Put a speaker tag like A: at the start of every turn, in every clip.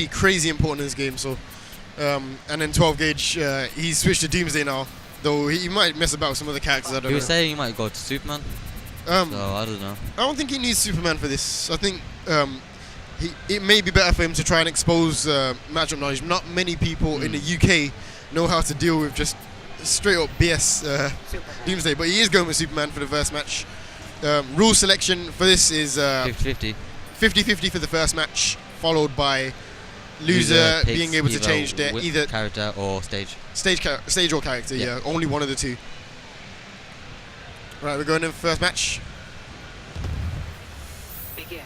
A: crazy important in this game. So, and then 12 gauge, he's switched to Doomsday now. Though he might mess about with some other characters. I don't know.
B: He was saying he might go to Superman. So I don't know.
A: I don't think he needs Superman for this. I think it may be better for him to try and expose matchup knowledge. Not many people in the UK know how to deal with just straight up BS Doomsday, but he is going with Superman for the first match. Rule selection for this is
B: 50-50.
A: 50-50 for the first match, followed by loser being able to change their either
B: character or stage
A: or character. Yeah, only one of the two. Right, we're going in the first match.
C: Begin.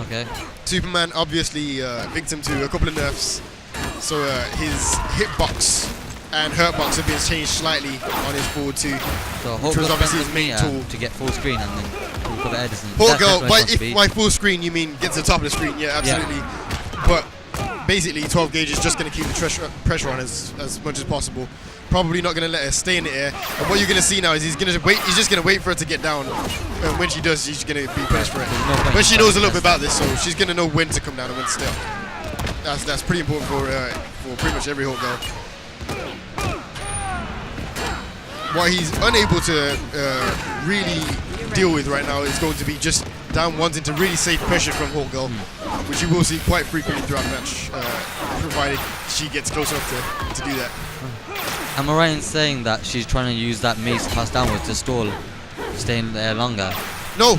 B: Okay.
A: Superman obviously victim to a couple of nerfs, so his hitbox and hurtbox have been changed slightly on his forward too.
B: So
A: which was obviously his main tool
B: to get full screen and then cover Edison.
A: Hawk Girl, by full screen you mean get to the top of the screen? Yeah, absolutely. Yeah. But basically 12 gauge is just going to keep the pressure on as much as possible. Probably not going to let her stay in the air. And what you're going to see now is he's just going to wait for her to get down. And when she does, she's going to be punished for it. But she knows a little bit about this, so she's going to know when to come down and when to stay up. That's pretty important for pretty much every Hawk Girl. What he's unable to really deal with right now is going to be just down ones into really safe pressure from Hawk Girl, which you will see quite frequently throughout the match, provided she gets close enough to do that.
B: Am I right in saying that she's trying to use that mace pass downwards to stall, staying there longer?
A: No.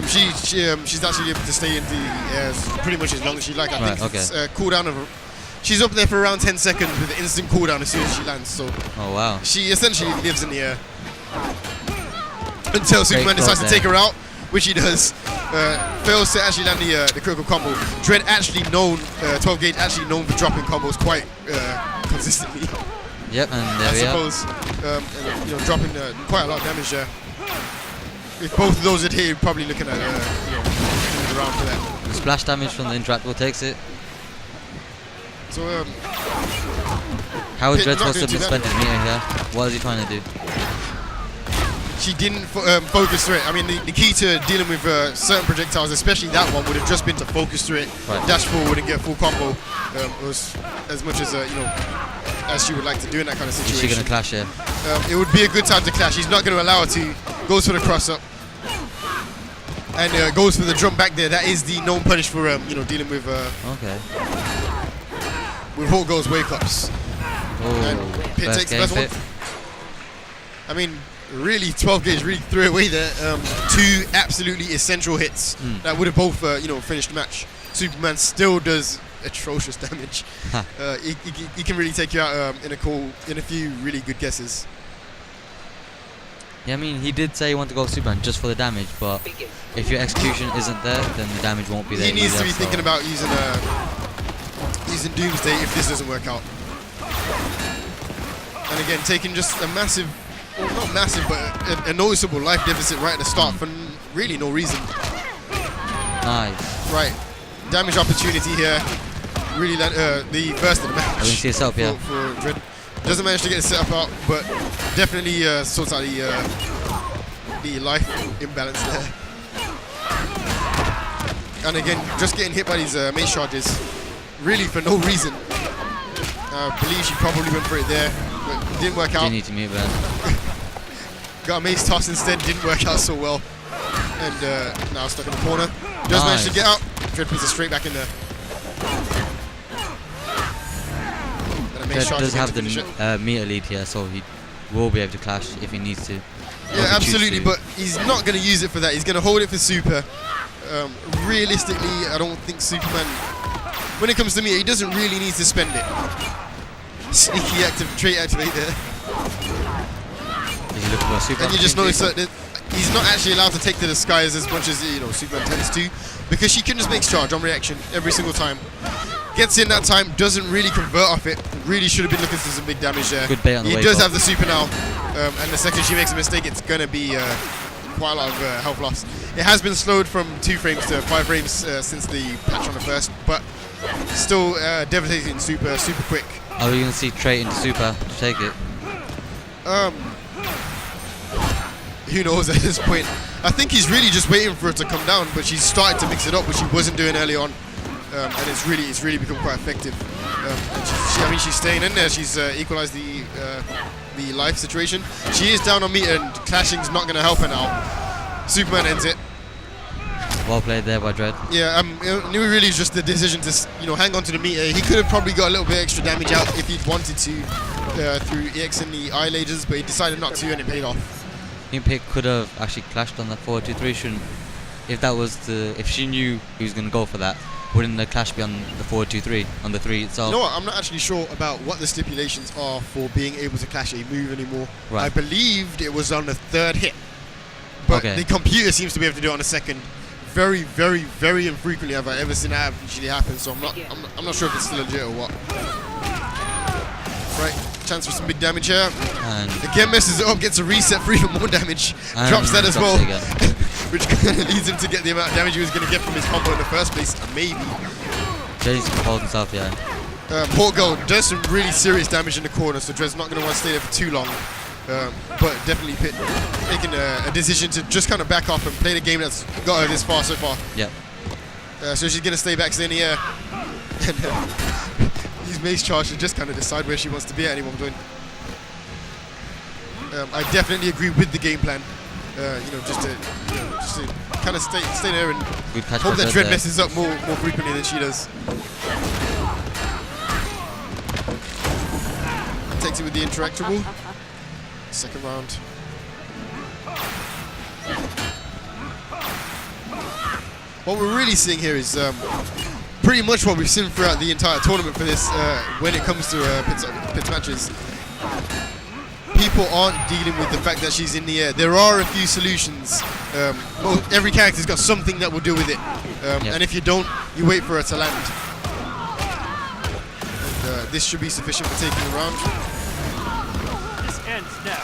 A: She's actually able to stay in the air pretty much as long as she likes. I think it's a cooldown of. She's up there for around 10 seconds with an instant cooldown as soon as she lands. So.
B: Oh wow.
A: She essentially lives in the air until Superman decides to take her out, which he does. Fails to actually land the critical combo. Dread actually known, 12 gauge actually known for dropping combos quite consistently.
B: Yep, and there we are.
A: And, dropping quite a lot of damage there. If both of those had hit, you're probably looking at around for that.
B: The splash damage from the interactable takes it.
A: So
B: how is Dread supposed to spend his meter here? What is he trying to do?
A: She didn't focus through it. I mean, the key to dealing with certain projectiles, especially that one, would have just been to focus through it, dash forward and get a full combo. Was as much as as she would like to do in that kind of situation.
B: Is she going to clash here?
A: It would be a good time to clash. He's not going to allow her to. Goes for the cross up and goes for the jump back there. That is the known punish for dealing with with Hawk Girl's wake ups.
B: And
A: Pit takes the best one. I mean, really, 12 gauge really threw away there. Two absolutely essential hits that would have both finished the match. Superman still does atrocious damage. He can really take you out in a few really good guesses.
B: Yeah, I mean, he did say he wanted to go Superman just for the damage, but if your execution isn't there, then the damage won't be there.
A: He needs to be thinking about using Doomsday if this doesn't work out. And again, taking just a massive, well, not massive, but a noticeable life deficit right at the start for really no reason.
B: Nice.
A: Right, damage opportunity here. Really, the first of the match.
B: I didn't see a setup, yeah.
A: For Dread. Doesn't manage to get a setup out, but definitely sorts out the life imbalance there. And again, just getting hit by these mace charges, really for no reason. I believe she probably went for it there, but it didn't work out.
B: Didn't need to move, man.
A: Got a mace toss instead, didn't work out so well. And now stuck in the corner. Does manage to get out. Dread puts it straight back in there.
B: Dread does have the meter lead here, so he will be able to clash if he needs to.
A: Yeah, absolutely, but he's not going to use it for that. He's going to hold it for super. Realistically, I don't think Superman, when it comes to meter, he doesn't really need to spend it. Sneaky trait activate there.
B: Is he looking for a super?
A: And you just notice that he's not actually allowed to take to the skies as much as Superman tends to, because she can just make charge on reaction every single time. Gets in that time, doesn't really convert off it. Really should have been looking for some big damage there.
B: Good bait on the
A: he
B: wave
A: does
B: up.
A: have the super now, and the second she makes a mistake, it's going to be quite a lot of health loss. It has been slowed from 2 frames to 5 frames since the patch on the first, but still devastating super quick.
B: Are we going to see trait into super to take it?
A: Who knows at this point. I think he's really just waiting for it to come down, but she's started to mix it up, which she wasn't doing early on. and it's really become quite effective. And she's staying in there. She's equalized the life situation. She is down on meter, and clashing's not going to help her now. Superman ends it.
B: Well played there by Dread.
A: Yeah, it really is just the decision to hang on to the meter. He could have probably got a little bit extra damage out if he'd wanted to through EX and the eye lasers, but he decided not to, and it paid off.
B: I think Pick could have actually clashed on the 4-2-3. Shouldn't, if she knew he was going to go for that, wouldn't the clash be on the 4-2-3 on the 3 itself?
A: You know what? I'm not actually sure about what the stipulations are for being able to clash a move anymore.
B: Right.
A: I believed it was on the 3rd hit, but the computer seems to be able to do it on the 2nd. Very, very, very infrequently have I ever seen that actually happen. So I'm not sure if it's still legit or what. Right, chance for some big damage here. And again messes it up, gets a reset for even more damage. Drops that as well, which kind of leads him to get the amount of damage he was going to get from his combo in the first place. Maybe.
B: Jay's hold himself, yeah.
A: Poor Gold does some really serious damage in the corner, so Dre's not going to want to stay there for too long. But definitely making a decision to just kind of back off and play the game that's got her this far so far.
B: Yep.
A: So she's going to stay back, stay in the air. And use Mace Charge to just kind of decide where she wants to be at any one point. I definitely agree with the game plan. Just to kind of stay there and hope that Dread messes up more frequently than she does. Takes it with the interactable. Second round. What we're really seeing here is pretty much what we've seen throughout the entire tournament for this when it comes to pits matches. People aren't dealing with the fact that she's in the air. There are a few solutions. Every character's got something that will deal with it. And if you don't, you wait for her to land. And, this should be sufficient for taking the round.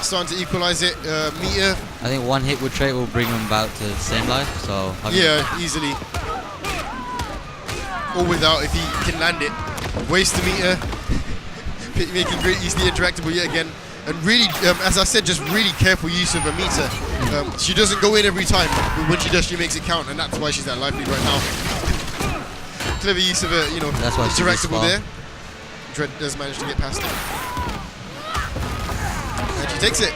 A: Starting to equalize it. Meter.
B: I think one hit with trait will bring him back to the same life. So
A: yeah, easily. Or without, if he can land it. Waste the meter. Making great use of the interactable yet again. And really, as I said, just really careful use of a meter. She doesn't go in every time, but when she does, she makes it count, and that's why she's that life lead right now. Clever use of a,
B: that's why
A: interactable there. Dread does manage to get past it. And she takes it.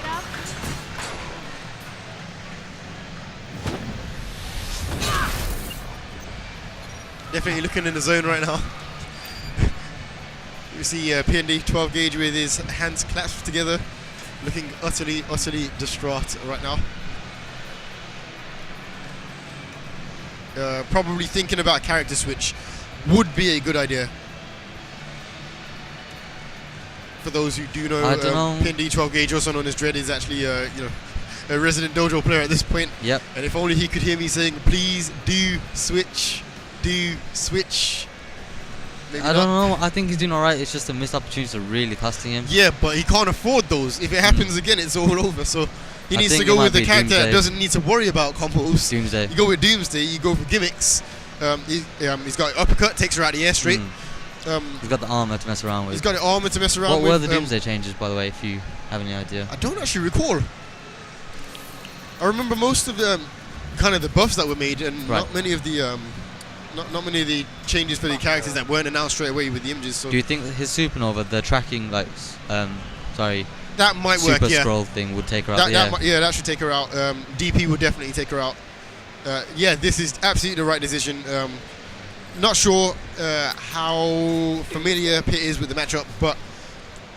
A: Definitely looking in the zone right now. You see PND 12 gauge with his hands clasped together, looking utterly distraught right now. Probably thinking about character switch would be a good idea. For those who do know, PND 12 gauge, also known as Dread, is actually a resident dojo player at this point.
B: Yep.
A: And if only he could hear me saying, "Please do switch, do switch." Maybe
B: I don't know. I think he's doing alright. It's just a missed opportunity to really costing him.
A: Yeah, but he can't afford those. If it happens again, it's all over. So he needs to go with the character that doesn't need to worry about combos.
B: Doomsday.
A: You go with Doomsday. You go for gimmicks. He's got uppercut, takes her out of the air straight.
B: He's got the armor to mess around with.
A: He's got the armor to mess around with.
B: What were the Doomsday changes, by the way, if you have any idea?
A: I don't actually recall. I remember most of the kind of the buffs that were made, and not many of the not many of the changes for the characters that weren't announced straight away with the images. So
B: do you think that his supernova, the tracking, that might
A: work?
B: Super
A: Yeah.
B: scroll thing would take her out.
A: That should take her out. DP would definitely take her out. Yeah, this is absolutely the right decision. Not sure how familiar Pit is with the matchup, but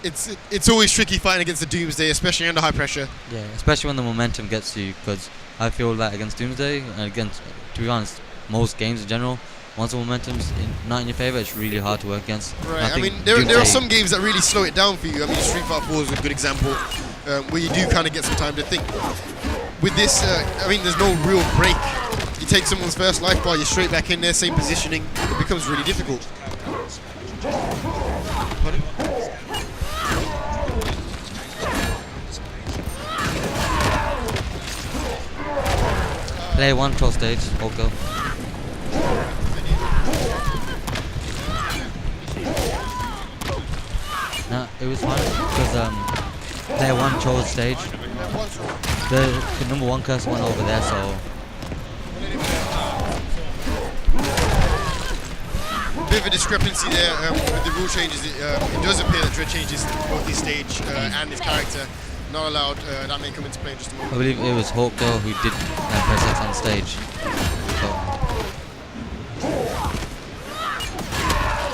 A: it's always tricky fighting against the Doomsday, especially under high pressure.
B: Yeah, especially when the momentum gets you, because I feel that against Doomsday and against, to be honest, most games in general, once the momentum's not in your favor, it's really hard to work against.
A: Right. I mean, there are some games that really slow it down for you. I mean, Street Fighter 4 is a good example, where you do kind of get some time to think. With this, I mean, there's no real break. You take someone's first life bar, you're straight back in there, same positioning. It becomes really difficult. Pardon?
B: Play one troll stage, go. No, it was fine because player one chose stage. The number one cursor went over there, so
A: bit of a discrepancy there with the rule changes. It does appear that Dread changes both his stage and his character. Not allowed. That may come into play in just a moment.
B: I believe it was Hawk though who did press X on stage.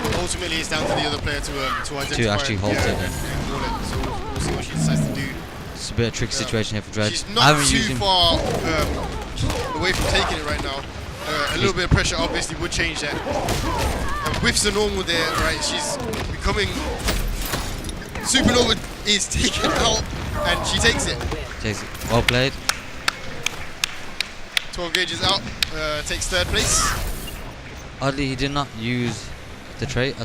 B: So
A: ultimately, it's down to the other player to identify
B: to actually halt it.
A: and call it. So we'll see what she decides to do.
B: It's a bit of a tricky situation here for Dread.
A: She's
B: I
A: not
B: haven't
A: too
B: used him.
A: far away from taking it right now. A little bit of pressure obviously would change that. Whiffs are normal there, right? She's becoming... Supernova is taken out, and she takes it.
B: Takes it. Well played.
A: 12 gauges out, takes third place.
B: Oddly, he did not use the trait.